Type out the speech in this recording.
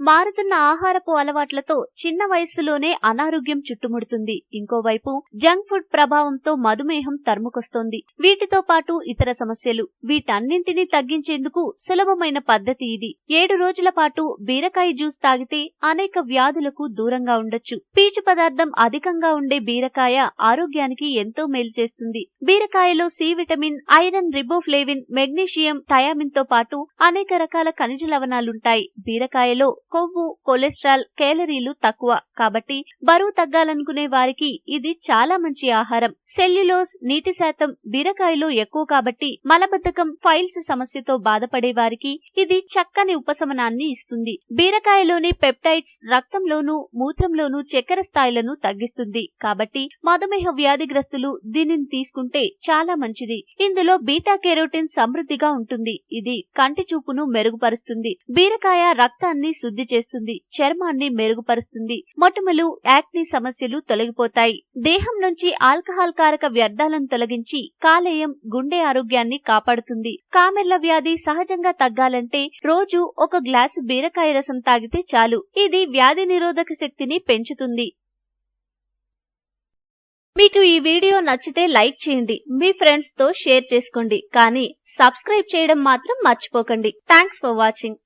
మారుతున్న ఆహారపు అలవాట్లతో చిన్న వయస్సులోనే అనారోగ్యం చుట్టుముడుతుంది. ఇంకోవైపు జంక్ ఫుడ్ ప్రభావంతో మధుమేహం తరుముకొస్తోంది. వీటితో పాటు ఇతర సమస్యలు. వీటన్నింటినీ తగ్గించేందుకు సులభమైన పద్ధతి ఇది. 7 రోజుల పాటు బీరకాయ జ్యూస్ తాగితే అనేక వ్యాధులకు దూరంగా ఉండొచ్చు. పీచు పదార్థం అధికంగా ఉండే బీరకాయ ఆరోగ్యానికి ఎంతో మేలు చేస్తుంది. బీరకాయలో C vitamin, iron, riboflavin, magnesium, thiamine తో పాటు అనేక రకాల ఖనిజ లవణాలుంటాయి. బీరకాయలో కొవ్వు, కొలెస్ట్రాల్, కేలరీలు తక్కువ కాబట్టి బరువు తగ్గాలనుకునే వారికి ఇది చాలా మంచి ఆహారం. సెల్యులోజ్, నీటి శాతం బీరకాయలో ఎక్కువ కాబట్టి మలబద్ధకం, ఫైల్స్ సమస్యతో బాధపడే వారికి ఇది చక్కని ఉపశమనాన్ని ఇస్తుంది. బీరకాయలోని పెప్టైడ్స్ రక్తంలోనూ మూత్రంలోనూ చక్కెర స్థాయిలను తగ్గిస్తుంది కాబట్టి మధుమేహ వ్యాధిగ్రస్తులు దీనిని తీసుకుంటే చాలా మంచిది. ఇందులో బీటా కెరోటిన్ సమృద్ధిగా ఉంటుంది. ఇది కంటి చూపును మెరుగుపరుస్తుంది. బీరకాయ రక్తాన్ని శుద్ధి చేస్తుంది, చర్మాన్ని మెరుగుపరుస్తుంది, మొటిమలు, యాక్ని సమస్యలు తొలగిపోతాయి. దేహం నుంచి ఆల్కహాల్ కారక వ్యర్థాలను తొలగించి కాలేయం, గుండె ఆరోగ్యాన్ని కాపాడుతుంది. కామెర్ల వ్యాధి సహజంగా తగ్గాలంటే రోజు 1 గ్లాసు బీరకాయ రసం తాగితే చాలు. ఇది వ్యాధి నిరోధక శక్తిని పెంచుతుంది. మీకు ఈ వీడియో నచ్చితే లైక్ చేయండి, మీ ఫ్రెండ్స్ తో షేర్ చేసుకోండి, కానీ సబ్స్క్రైబ్ చేయడం మాత్రం మర్చిపోకండి. Thanks for watching.